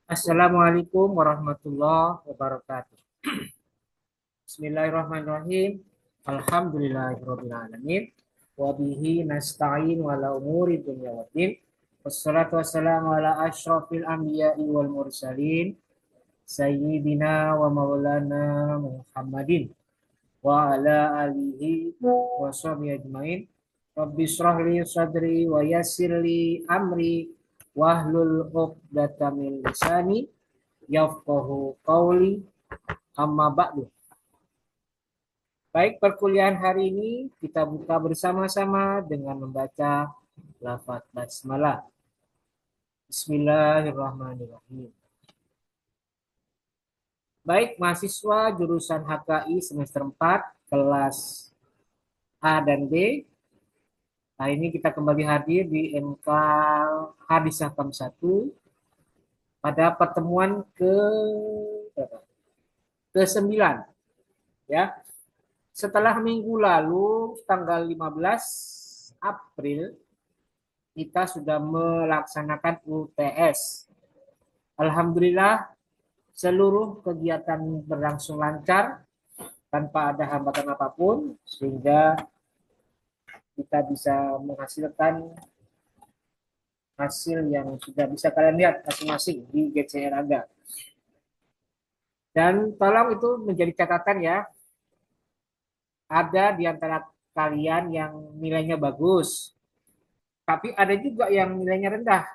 Assalamualaikum warahmatullahi wabarakatuh. Bismillahirrahmanirrahim. Alhamdulillahirrahmanirrahim. Wabihi nasta'in wala umuri dunya waddin. Wassalatu wassalamu ala ashrafil anbiya'i wal mursalin. Sayyidina wa maulana Muhammadin. Wa ala alihi wa sahbihi ajmain. Rabbi shrah li sadri wa yassir li amri. Wahlul uqdatam min lisani yafqahu qawli. Amma ba'du. Baik, perkuliahan hari ini kita buka bersama-sama dengan membaca lafaz basmalah. Bismillahirrahmanirrahim. Baik, mahasiswa jurusan HKI semester 4 kelas A dan B. Hari ini kita kembali hadir di MK Hadis Hakam 1 pada pertemuan ke-9 ya. Setelah minggu lalu tanggal 15 April kita sudah melaksanakan UTS. Alhamdulillah seluruh kegiatan berlangsung lancar tanpa ada hambatan apapun sehingga kita bisa menghasilkan hasil yang sudah bisa kalian lihat masing-masing di GCR Aga. Dan tolong itu menjadi catatan ya, ada di antara kalian yang nilainya bagus, tapi ada juga yang nilainya rendah.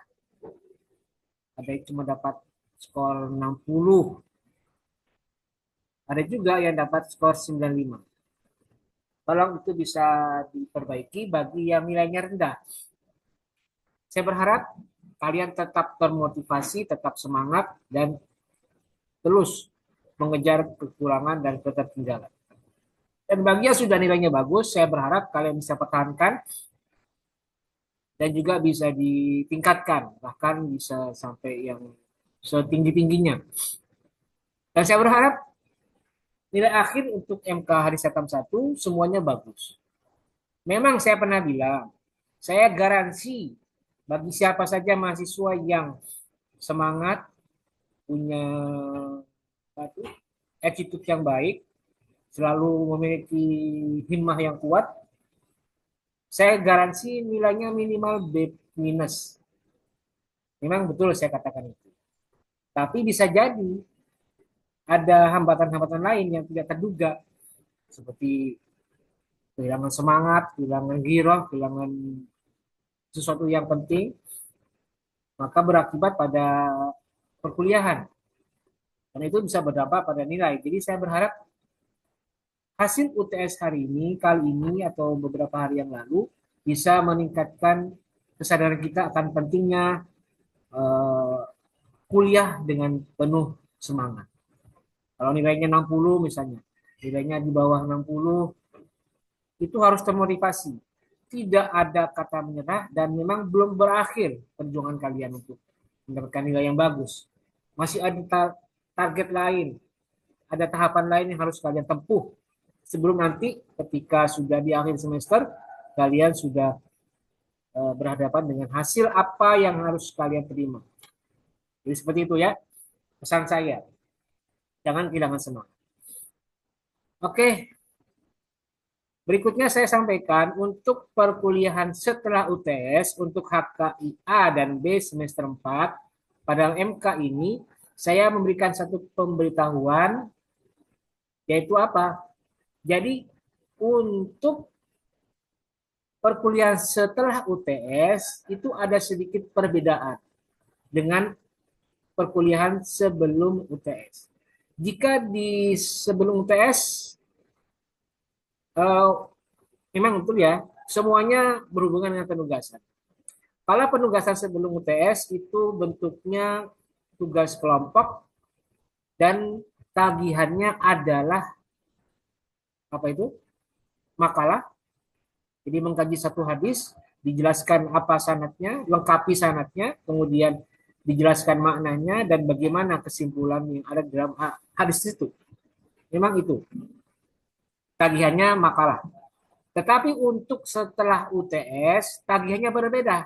Ada yang cuma dapat skor 60, ada juga yang dapat skor 95. Tolong itu bisa diperbaiki bagi yang nilainya rendah. Saya berharap kalian tetap termotivasi, tetap semangat, dan terus mengejar kekurangan dan ketertinggalan. Dan bagi yang sudah nilainya bagus, saya berharap kalian bisa pertahankan dan juga bisa ditingkatkan, bahkan bisa sampai yang setinggi-tingginya. Dan saya berharap nilai akhir untuk MK Hari Satam 1 semuanya bagus. Memang saya pernah bilang, saya garansi bagi siapa saja mahasiswa yang semangat, punya attitude yang baik, selalu memiliki himmah yang kuat, saya garansi nilainya minimal B minus. Memang betul saya katakan itu. Tapi bisa jadi ada hambatan-hambatan lain yang tidak terduga, seperti kehilangan semangat, kehilangan giroh, kehilangan sesuatu yang penting, maka berakibat pada perkuliahan. Dan itu bisa berdampak pada nilai. Jadi saya berharap hasil UTS hari ini, kali ini, atau beberapa hari yang lalu, bisa meningkatkan kesadaran kita akan pentingnya uh, kuliah dengan penuh semangat. Kalau nilainya 60 misalnya, nilainya di bawah 60, itu harus termotivasi. Tidak ada kata menyerah dan memang belum berakhir perjuangan kalian untuk mendapatkan nilai yang bagus. Masih ada target lain, ada tahapan lain yang harus kalian tempuh sebelum nanti ketika sudah di akhir semester kalian sudah berhadapan dengan hasil apa yang harus kalian terima. Jadi seperti itu ya pesan saya. Jangan kehilangan semangat. Oke, berikutnya saya sampaikan untuk perkuliahan setelah UTS untuk HKI A dan B semester 4 pada MK ini saya memberikan satu pemberitahuan yaitu apa? Jadi untuk perkuliahan setelah UTS itu ada sedikit perbedaan dengan perkuliahan sebelum UTS. Jika di sebelum UTS memang betul ya, semuanya berhubungan dengan penugasan. Kalau penugasan sebelum UTS itu bentuknya tugas kelompok dan tagihannya adalah apa itu? Makalah. Jadi mengkaji satu hadis, dijelaskan apa sanadnya, lengkapi sanadnya, kemudian dijelaskan maknanya dan bagaimana kesimpulan yang ada dalam hadis itu. Memang itu. Tagihannya makalah. Tetapi untuk setelah UTS, tagihannya berbeda.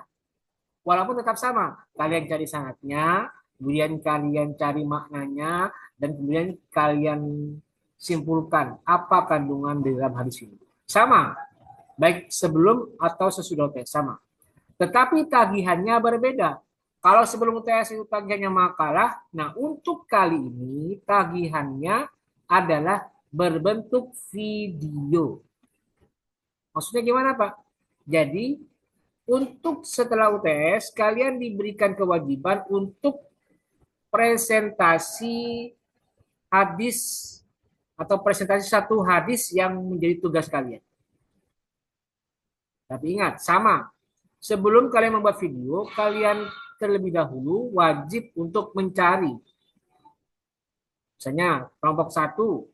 Walaupun tetap sama. Kalian cari sanadnya, kemudian kalian cari maknanya, dan kemudian kalian simpulkan apa kandungan di dalam hadis ini. Sama, baik sebelum atau sesudah UTS, sama. Tetapi tagihannya berbeda. Kalau sebelum UTS itu tagihannya makalah, nah untuk kali ini tagihannya adalah berbentuk video. Maksudnya gimana, Pak? Jadi untuk setelah UTS, kalian diberikan kewajiban untuk presentasi hadis atau presentasi satu hadis yang menjadi tugas kalian. Tapi ingat, sama. Sebelum kalian membuat video, kalian terlebih dahulu wajib untuk mencari. Misalnya, kelompok 1,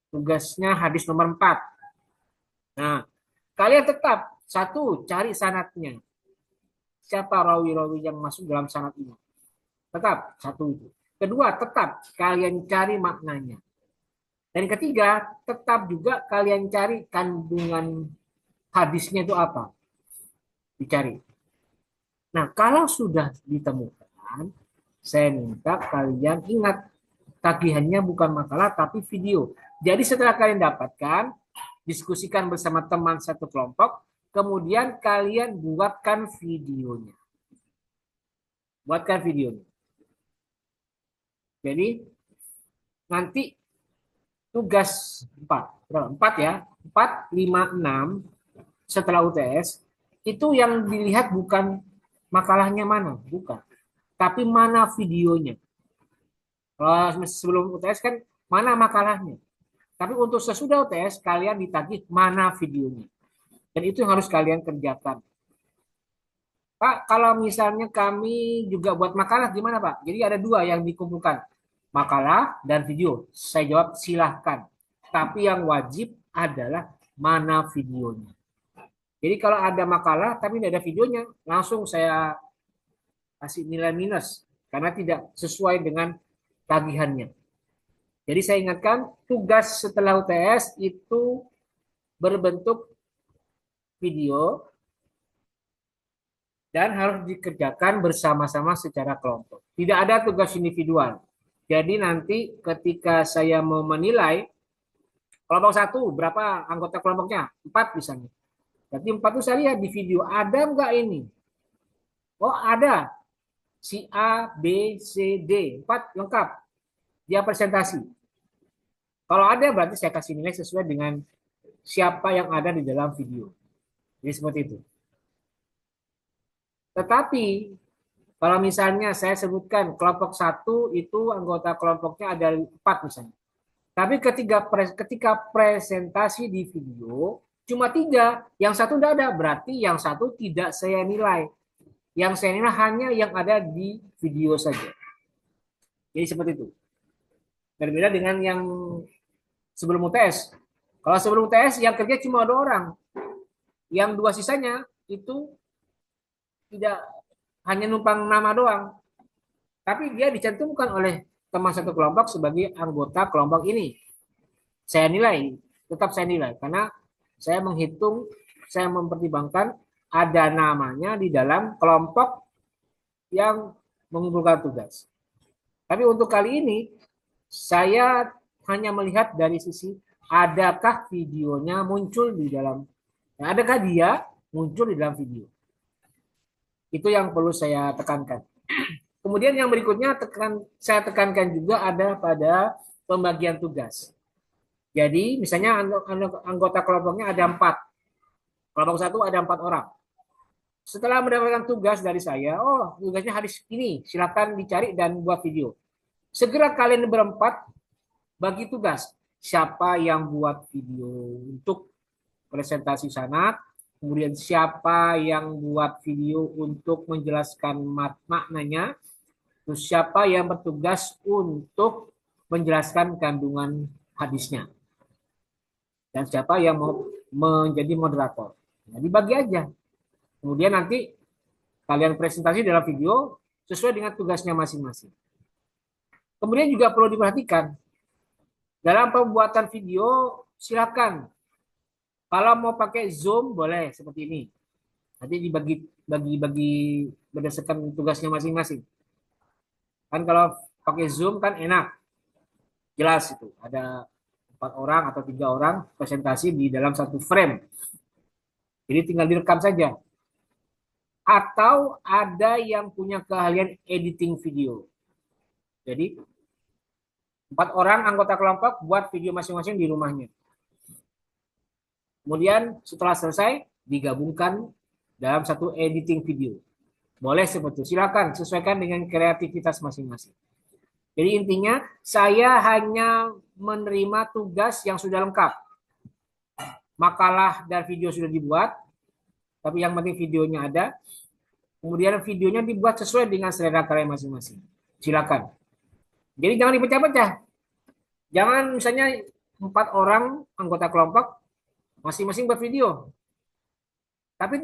tugasnya hadis nomor 4. Nah, kalian tetap, 1, cari sanadnya. Siapa rawi-rawi yang masuk dalam sanad ini? Tetap, 1 itu. Kedua, tetap kalian cari maknanya. Dan ketiga, tetap juga kalian cari kandungan hadisnya itu apa. Dicari. Nah, kalau sudah ditemukan, saya minta kalian ingat, tagihannya bukan makalah tapi video. Jadi setelah kalian dapatkan, diskusikan bersama teman satu kelompok, kemudian kalian buatkan videonya. Buatkan videonya. Jadi nanti tugas 4, 4 ya, 4, 5, 6 setelah UTS, itu yang dilihat bukan makalahnya mana, bukan. Tapi mana videonya. Kalau sebelum UTS kan mana makalahnya. Tapi untuk sesudah UTS kalian ditagih mana videonya. Dan itu yang harus kalian kerjakan. Pak, kalau misalnya kami juga buat makalah gimana Pak? Jadi ada 2 yang dikumpulkan. Makalah dan video. Saya jawab silahkan. Tapi yang wajib adalah mana videonya. Jadi kalau ada makalah tapi tidak ada videonya, langsung saya kasih nilai minus. Karena tidak sesuai dengan tagihannya. Jadi saya ingatkan, tugas setelah UTS itu berbentuk video dan harus dikerjakan bersama-sama secara kelompok. Tidak ada tugas individual. Jadi nanti ketika saya mau menilai, kelompok 1 berapa anggota kelompoknya? 4 misalnya. Berarti 4 itu saya lihat di video, ada enggak ini? Oh ada, si A, B, C, D, 4 lengkap. Dia presentasi. Kalau ada berarti saya kasih nilai sesuai dengan siapa yang ada di dalam video. Jadi seperti itu. Tetapi kalau misalnya saya sebutkan kelompok 1 itu anggota kelompoknya ada 4 misalnya. Tapi ketika presentasi di video cuma 3, yang 1 tidak ada, berarti yang 1 tidak saya nilai. Yang saya nilai hanya yang ada di video saja. Jadi seperti itu. Berbeda dengan yang sebelum UTS. Kalau sebelum UTS yang kerja cuma 2 orang. Yang 2 sisanya itu tidak hanya numpang nama doang. Tapi dia dicantumkan oleh teman satu kelompok sebagai anggota kelompok ini. Saya nilai, tetap saya nilai. Karena saya menghitung, saya mempertimbangkan ada namanya di dalam kelompok yang mengumpulkan tugas. Tapi untuk kali ini, saya hanya melihat dari sisi adakah videonya muncul di dalam, adakah dia muncul di dalam video. Itu yang perlu saya tekankan. Kemudian yang berikutnya saya tekankan juga ada pada pembagian tugas. Jadi misalnya anggota kelompoknya ada 4. Kelompok 1 ada 4 orang. Setelah mendapatkan tugas dari saya, oh tugasnya hadis ini, silakan dicari dan buat video. Segera kalian berempat bagi tugas. Siapa yang buat video untuk presentasi sanad, kemudian siapa yang buat video untuk menjelaskan maknanya, terus siapa yang bertugas untuk menjelaskan kandungan hadisnya, dan siapa yang mau menjadi moderator. Nah, dibagi aja. Kemudian nanti kalian presentasi dalam video sesuai dengan tugasnya masing-masing. Kemudian juga perlu diperhatikan, dalam pembuatan video silakan. Kalau mau pakai Zoom boleh seperti ini. Nanti dibagi berdasarkan tugasnya masing-masing. Kan kalau pakai Zoom kan enak, jelas itu. Ada 4 orang atau 3 orang presentasi di dalam satu frame. Jadi tinggal direkam saja. Atau ada yang punya keahlian editing video. Jadi 4 orang anggota kelompok buat video masing-masing di rumahnya. Kemudian setelah selesai digabungkan dalam satu editing video. Boleh seperti itu. Silakan sesuaikan dengan kreativitas masing-masing. Jadi intinya saya hanya menerima tugas yang sudah lengkap. Makalah dan video sudah dibuat, tapi yang penting videonya ada. Kemudian videonya dibuat sesuai dengan selera kalian masing-masing. Silakan. Jadi jangan dipecah-pecah. Jangan misalnya 4 orang anggota kelompok masing-masing buat video. Tapi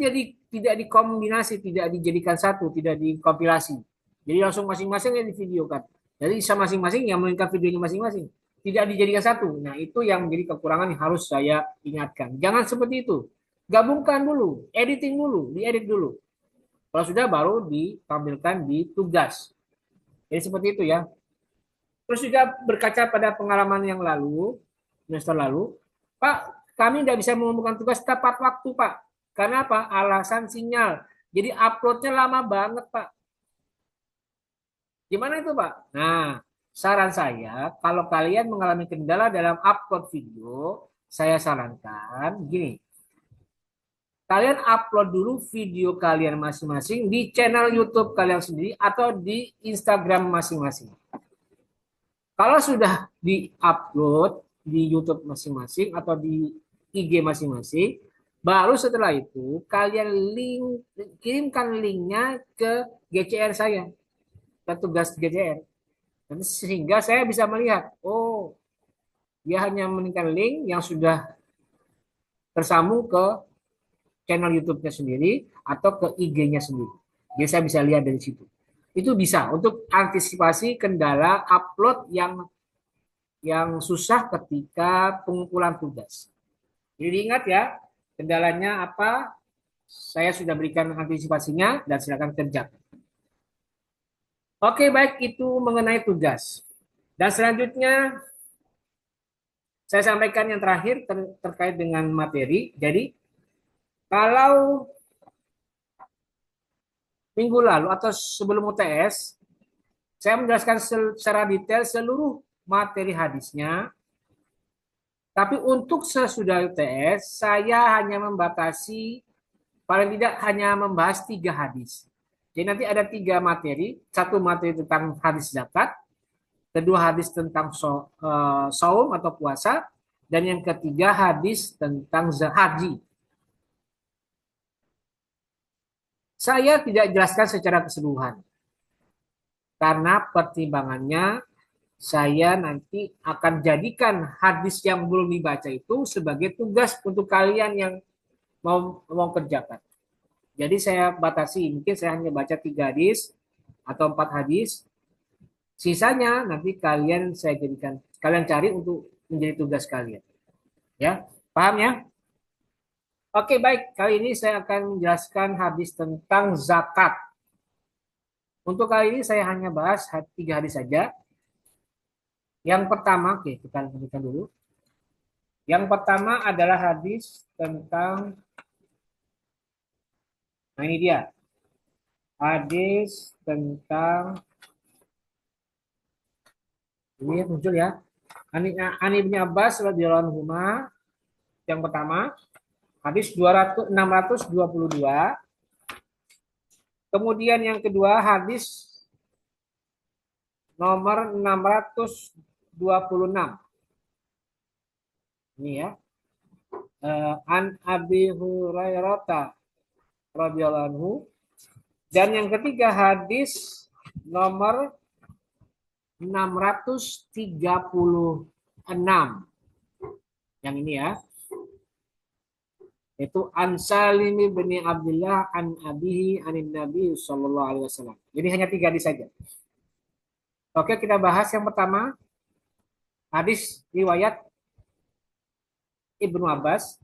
tidak dikombinasi, tidak dijadikan satu, tidak dikompilasi. Jadi langsung masing-masing yang divideokan. Jadi bisa masing-masing yang melengkapi videonya masing-masing. Tidak dijadikan satu. Nah itu yang menjadi kekurangan yang harus saya ingatkan. Jangan seperti itu. Gabungkan dulu, editing dulu, diedit dulu. Kalau sudah baru ditampilkan di tugas. Jadi seperti itu ya. Terus juga berkaca pada pengalaman yang lalu, semester lalu, Pak, kami tidak bisa mengumpulkan tugas tepat waktu, Pak. Karena apa? Alasan sinyal. Jadi uploadnya lama banget, Pak. Gimana itu, Pak? Nah, saran saya, kalau kalian mengalami kendala dalam upload video, saya sarankan gini. Kalian upload dulu video kalian masing-masing di channel YouTube kalian sendiri atau di Instagram masing-masing. Kalau sudah di-upload di YouTube masing-masing atau di IG masing-masing, baru setelah itu kalian kirimkan linknya ke GCR saya, ke tugas GCR. Sehingga saya bisa melihat, oh dia hanya mengirimkan link yang sudah tersambung ke channel YouTube-nya sendiri atau ke IG-nya sendiri. Jadi saya bisa lihat dari situ. Itu bisa untuk antisipasi kendala upload yang susah ketika pengumpulan tugas. Jadi ingat ya, kendalanya apa? Saya sudah berikan antisipasinya dan silakan kerjakan. Oke, baik itu mengenai tugas. Dan selanjutnya saya sampaikan yang terakhir terkait dengan materi. Jadi kalau minggu lalu atau sebelum UTS, saya menjelaskan secara detail seluruh materi hadisnya. Tapi untuk sesudah UTS, saya hanya membatasi paling tidak hanya membahas 3 hadis. Jadi nanti ada 3 materi, satu materi tentang hadis zakat, kedua hadis tentang saum atau puasa, dan yang ketiga hadis tentang haji. Saya tidak jelaskan secara keseluruhan, karena pertimbangannya saya nanti akan jadikan hadis yang belum dibaca itu sebagai tugas untuk kalian yang mau kerjakan. Jadi saya batasi, mungkin saya hanya baca 3 hadis atau 4 hadis. Sisanya nanti kalian cari untuk menjadi tugas kalian. Ya, paham ya? Oke, baik. Kali ini saya akan menjelaskan hadis tentang zakat. Untuk kali ini saya hanya bahas 3 hadis saja. Yang pertama, oke, kita lanjutkan dulu. Yang pertama adalah hadis tentang, nah ini dia. Hadis tentang, ini muncul ya. Ani bin Abbas radhiyallahu anhu, yang pertama, hadis 622. Kemudian yang kedua, hadis nomor 626. Ini ya. An Abi Hurairah radhiyallahu anhu. Dan yang ketiga, hadis nomor 636. Yang ini ya. Itu An Salim bin Abdullah an abihi anin Nabi sallallahu alaihi wasallam. Jadi hanya 3 hadis saja. Oke, kita bahas yang pertama. Hadis riwayat Ibnu Abbas.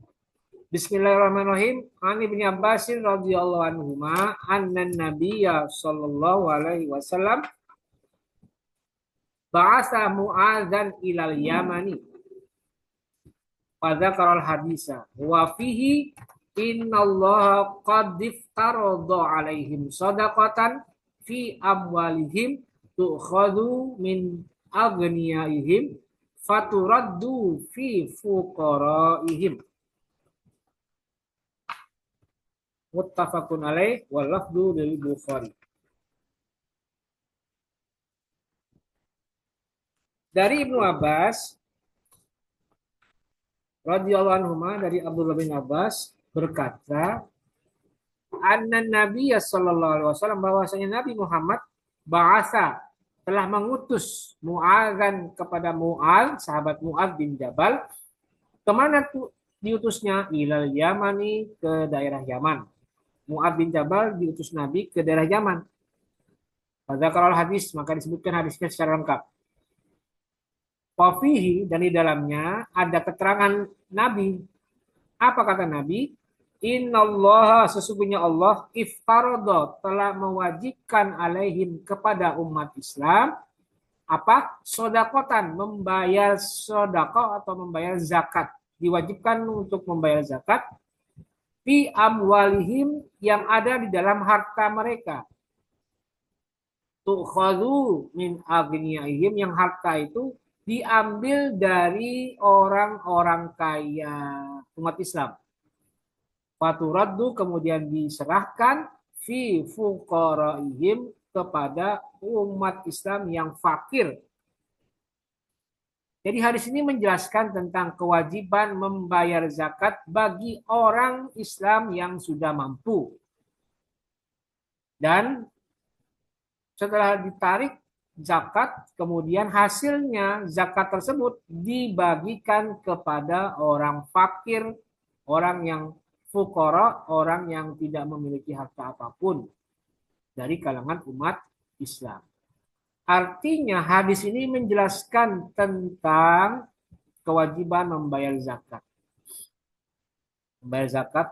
Bismillahirrahmanirrahim. An Ibnu Abbas radhiyallahu anhuma anna Nabiyya sallallahu alaihi wasallam ba'asa Mu'adzan ilal Yamani pada karal hadisa wa fihi innallaha qad iftarada alaihim sadaqatan fi amwalihim tu'khadhu min aghniyaihim faturaddu fi fuqaraihim. Muttafaqun alaih wal lafdhu lil Bukhari. Dari Ibnu Abbas radhiyallahu anhu, dari Abdullah bin Abbas berkata, anna Nabiya sallallahu alaihi wasallam, bahwasanya Nabi Muhammad ba'asa telah mengutus Mu'adzan kepada Mu'adz, sahabat Mu'adz bin Jabal. Kemana tuh diutusnya? Ilal Yamani, ke daerah Yaman. Mu'adz bin Jabal diutus Nabi ke daerah Yaman. Pada kalau hadis, maka disebutkan hadisnya secara lengkap. Wafihi, dan di dalamnya ada keterangan Nabi. Apa kata Nabi? Innallaha, sesungguhnya Allah, iftarodo, telah mewajibkan alaihim, kepada umat Islam, apa? Sodakotan, membayar sodako atau membayar zakat. Diwajibkan untuk membayar zakat fi amwalihim, yang ada di dalam harta mereka. Tu'khadhu min aghniyaihim, yang harta itu diambil dari orang-orang kaya umat Islam. Faturaddu, kemudian diserahkan fi fuqaraihim, kepada umat Islam yang fakir. Jadi hadis ini menjelaskan tentang kewajiban membayar zakat bagi orang Islam yang sudah mampu. Dan setelah ditarik zakat, kemudian hasilnya zakat tersebut dibagikan kepada orang fakir, orang yang fuqara, orang yang tidak memiliki harta apapun dari kalangan umat Islam. Artinya hadis ini menjelaskan tentang kewajiban membayar zakat. Membayar zakat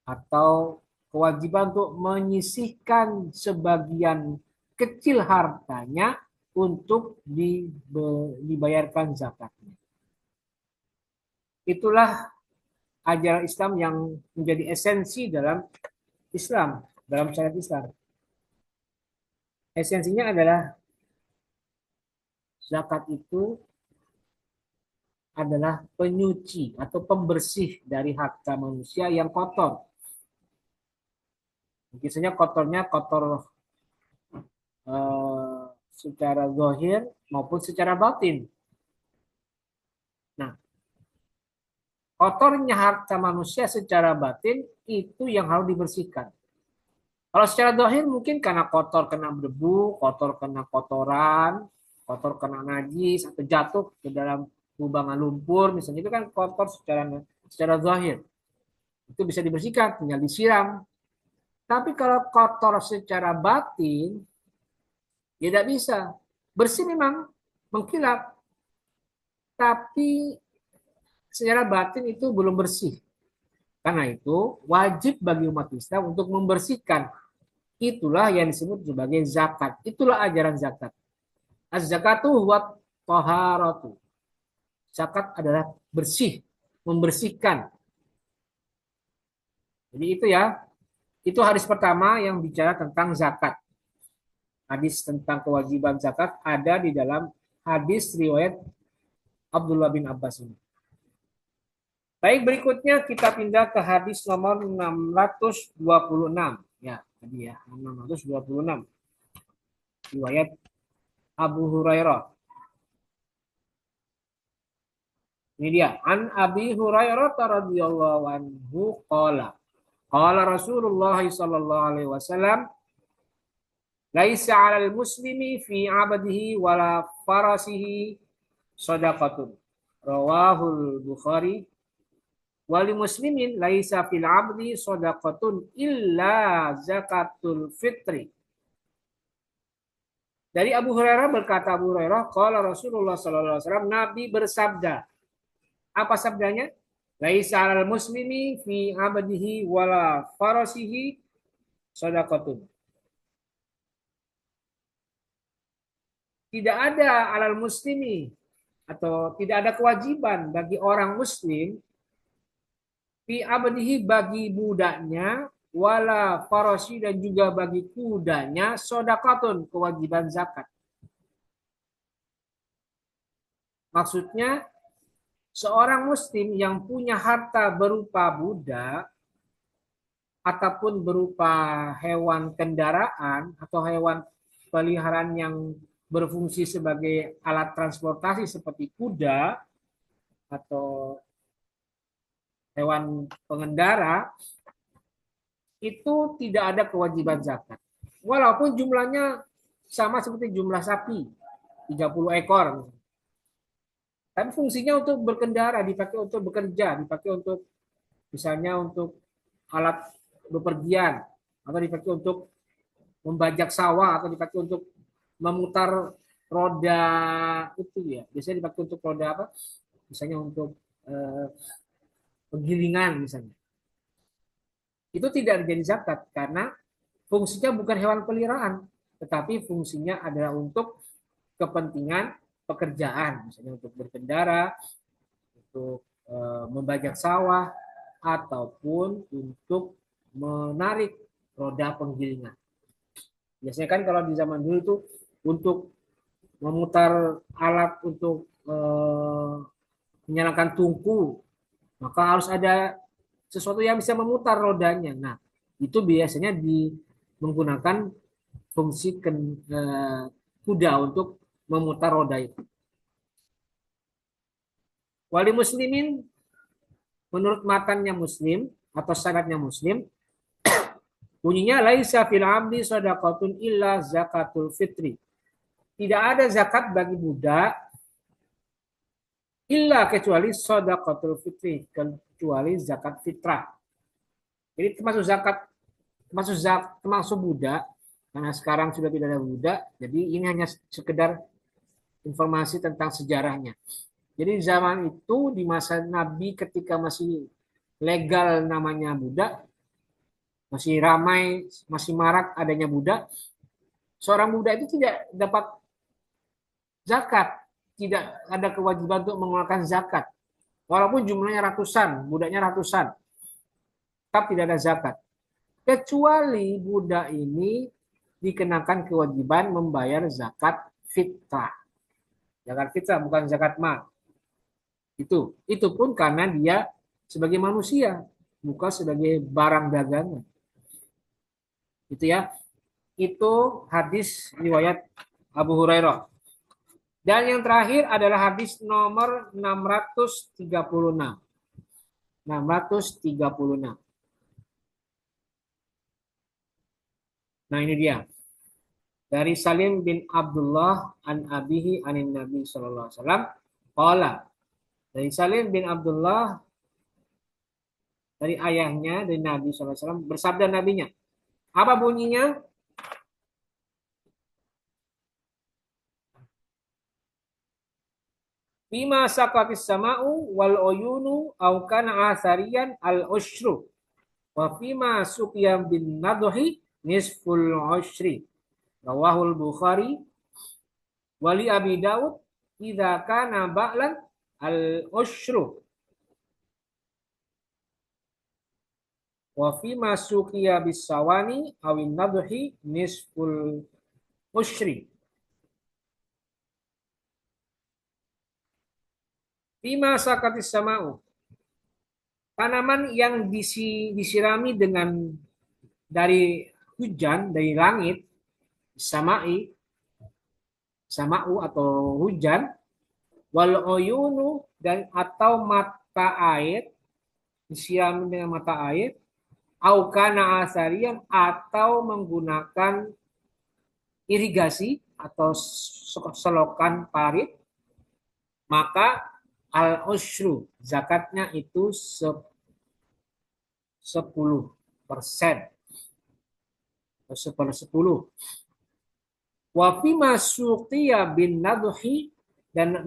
atau kewajiban untuk menyisihkan sebagian kecil hartanya untuk dibayarkan zakatnya. Itulah ajaran Islam yang menjadi esensi dalam Islam, dalam syariat Islam. Esensinya adalah zakat itu adalah penyuci atau pembersih dari harta manusia yang kotor. Biasanya kotornya kotor secara zahir maupun secara batin. Nah, kotornya harta manusia secara batin itu yang harus dibersihkan. Kalau secara zahir mungkin karena kotor kena debu, kotor kena kotoran, kotor kena najis, atau jatuh ke dalam kubangan lumpur, misalnya itu kan kotor secara zahir. Itu bisa dibersihkan, tinggal disiram. Tapi kalau kotor secara batin, tidak bisa. Bersih memang, mengkilap. Tapi secara batin itu belum bersih. Karena itu wajib bagi umat Islam untuk membersihkan. Itulah yang disebut sebagai zakat. Itulah ajaran zakat. Az-zakatu huwa taharatu. Zakat adalah bersih, membersihkan. Jadi itu ya. Itu hadis pertama yang bicara tentang zakat. Hadis tentang kewajiban zakat ada di dalam hadis riwayat Abdullah bin Abbas ini. Baik, berikutnya kita pindah ke hadis nomor 626. Ya, tadi ya, 626. Riwayat Abu Hurairah. Ini dia. An Abi Hurairah radhiyallahu anhu qala. Qala Rasulullah sallallahu alaihi wasallam, laisa 'alal muslimi fi 'abdihi wala farasihi shadaqatun. Rawahul Bukhari. Wali muslimin laisa fil 'abdi shadaqatun illa zakatul fitri. Dari Abu Hurairah, berkata Abu Hurairah, qala Rasulullah sallallahu alaihi wasallam, Nabi bersabda. Apa sabdanya? Laisa 'alal muslimi fi 'abdihi wala farasihi shadaqatun. tidak ada alal muslimi atau tidak ada kewajiban bagi orang muslim fi abdihi bagi budaknya wala farasi dan juga bagi kudanya sodakatun kewajiban zakat. Maksudnya seorang muslim yang punya harta berupa budak ataupun berupa hewan kendaraan atau hewan peliharaan yang berfungsi sebagai alat transportasi seperti kuda atau hewan pengendara itu tidak ada kewajiban zakat. Walaupun jumlahnya sama seperti jumlah sapi, 30 ekor. Tapi fungsinya untuk berkendara, dipakai untuk bekerja, dipakai untuk misalnya untuk alat bepergian, atau dipakai untuk membajak sawah, atau dipakai untuk memutar roda itu ya. Biasanya dipakai untuk roda apa? Misalnya untuk penggilingan misalnya. Itu tidak menjadi zakat karena fungsinya bukan hewan peliharaan, tetapi fungsinya adalah untuk kepentingan pekerjaan, misalnya untuk berkendara, untuk membajak sawah, ataupun untuk menarik roda penggilingan. Biasanya kan kalau di zaman dulu itu untuk memutar alat untuk menyalakan tungku, maka harus ada sesuatu yang bisa memutar rodanya. Nah, itu biasanya menggunakan fungsi kuda untuk memutar roda itu. Wali muslimin menurut matanya muslim atau sanadnya muslim bunyinya laisa fil abdi sadaqatun illa zakatul fitri. Tidak ada zakat bagi budak illa kecuali sadaqatul fitri, kecuali zakat fitrah. Jadi termasuk budak karena sekarang sudah tidak ada budak. Jadi ini hanya sekedar informasi tentang sejarahnya. Jadi zaman itu di masa Nabi ketika masih legal namanya budak, masih ramai, masih marak adanya budak, seorang budak itu tidak dapat zakat, tidak ada kewajiban untuk mengeluarkan zakat. Walaupun jumlahnya ratusan, budaknya ratusan, tetap tidak ada zakat. Kecuali budak ini dikenakan kewajiban membayar zakat fitrah. Zakat fitrah bukan zakat mal. Itu pun karena dia sebagai manusia, bukan sebagai barang dagangan. Itu ya. Itu hadis riwayat Abu Hurairah. Dan yang terakhir adalah hadis nomor 636. 636. Nah, ini dia. Dari Salim bin Abdullah an abihi anin Nabi sallallahu alaihi wasallam qala. Dari Salim bin Abdullah dari ayahnya dari Nabi sallallahu alaihi wasallam bersabda nabinya. Apa bunyinya? Bima saqatis sama'u wal uyunu au kana asariyan al ushru wa fima suqiyam bin nadhi nisful ushri rawahul Bukhari wali Abi Daud idza kana ba'lan al ushru wa fima suqiya bis sawani awin nadhi nisful ushri. Bima saqatis sama'u, tanaman yang disirami dengan dari hujan, dari langit, sama'u atau hujan, wal uyunu dan atau mata air, disirami dengan mata air, au kana asarian atau menggunakan irigasi atau selokan parit, maka al-ushru zakatnya itu 10%. 10. Wa fi masuqiya bin nadhi dan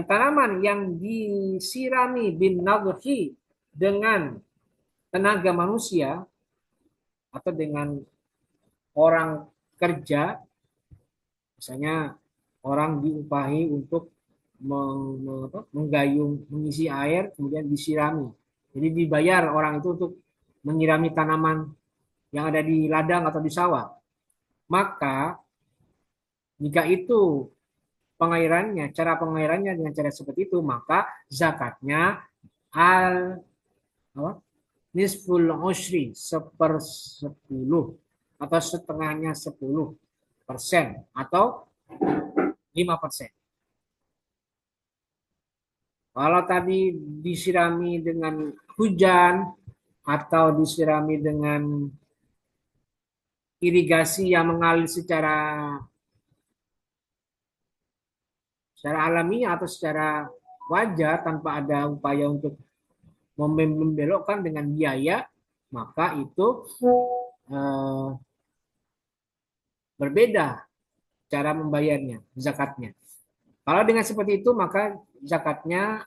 tanaman yang disirami bin nadhi dengan tenaga manusia atau dengan orang kerja Misalnya orang diupahi untuk menggayung, mengisi air, kemudian disirami. Jadi dibayar orang itu untuk menyirami tanaman yang ada di ladang atau di sawah. Maka jika itu pengairannya, cara pengairannya dengan cara seperti itu, maka zakatnya al apa? Nisful ushri, 1/10 atau setengahnya 10% atau 5%. Kalau tadi disirami dengan hujan atau disirami dengan irigasi yang mengalir secara alamiah atau secara wajar tanpa ada upaya untuk membelokkan dengan biaya, maka itu eh, berbeda cara membayarnya, zakatnya. Kalau dengan seperti itu, maka zakatnya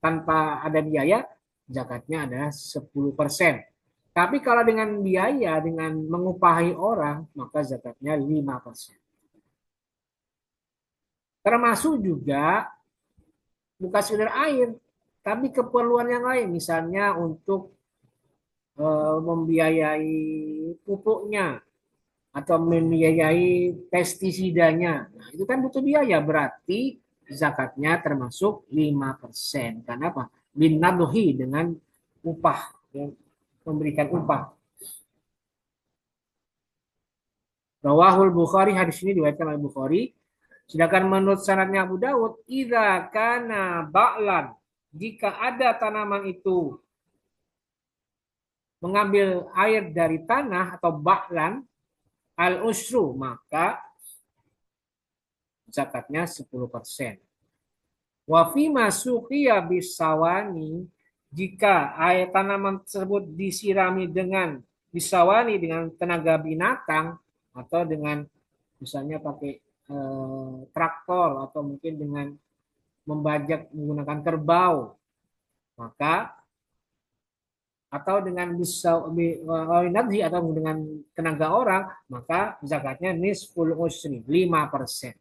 tanpa ada biaya, zakatnya adalah 10%. Tapi kalau dengan biaya, dengan mengupahi orang, maka zakatnya 5%. Termasuk juga bukan sekedar air, tapi keperluan yang lain. Misalnya untuk membiayai pupuknya atau membiayai pestisidanya. Nah, itu kan butuh biaya, berarti zakatnya termasuk 5%. Karena apa? Binadhi, dengan upah, yang memberikan upah. Rawahul Bukhari, hadis ini diriwayatkan oleh Bukhari. Sedangkan menurut sanadnya Abu Dawud, idza kana ba'lan, jika ada tanaman itu mengambil air dari tanah atau ba'lan al usru, maka zakatnya 10%. Wa fi masuqiya bisawani, jika air tanaman tersebut disirami dengan bisawani, dengan tenaga binatang atau dengan misalnya pakai traktor atau mungkin dengan membajak menggunakan kerbau, maka atau dengan bisa atau dengan tenaga orang, maka zakatnya nisful usri, 5%.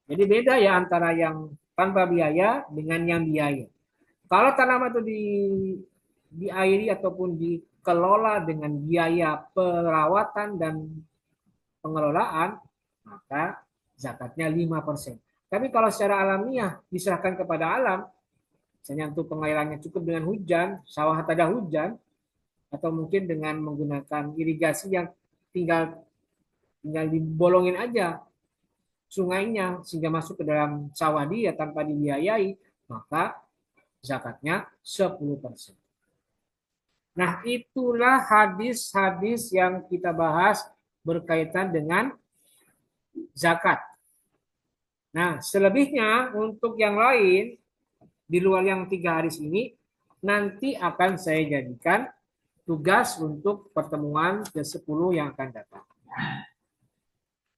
Jadi beda ya antara yang tanpa biaya dengan yang biaya. Kalau tanaman itu diairi ataupun dikelola dengan biaya perawatan dan pengelolaan, maka zakatnya 5%. Tapi kalau secara alamiah diserahkan kepada alam, misalnya untuk pengairannya cukup dengan hujan, sawah tak ada hujan, atau mungkin dengan menggunakan irigasi yang tinggal dibolongin aja sungainya sehingga masuk ke dalam sawah dia tanpa dibiayai, maka zakatnya 10%. Nah, itulah hadis-hadis yang kita bahas berkaitan dengan zakat. Nah, selebihnya untuk yang lain di luar yang 3 hadis ini nanti akan saya jadikan tugas untuk pertemuan ke-10 yang akan datang.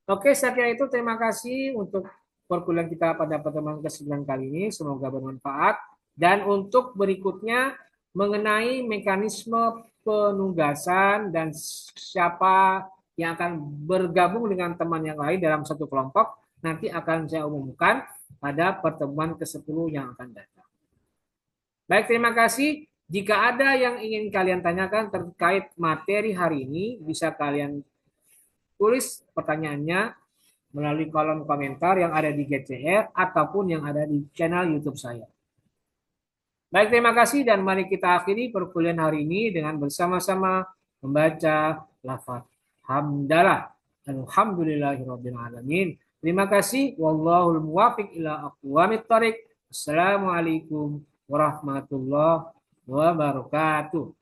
Oke, saya kira itu. Terima kasih untuk perkuliahan kita pada pertemuan ke-9 kali ini. Semoga bermanfaat. Dan untuk berikutnya mengenai mekanisme penugasan dan siapa yang akan bergabung dengan teman yang lain dalam satu kelompok, nanti akan saya umumkan pada pertemuan ke-10 yang akan datang. Baik, terima kasih. Jika ada yang ingin kalian tanyakan terkait materi hari ini, bisa kalian tulis pertanyaannya melalui kolom komentar yang ada di GCR ataupun yang ada di channel YouTube saya. Baik, terima kasih dan mari kita akhiri perkuliahan hari ini dengan bersama-sama membaca lafaz hamdalah. Alhamdulillahirabbil alamin. Terima kasih. Wallahul muwaffiq ila aqwamit thoriq. Assalamualaikum warahmatullahi wabarakatuh.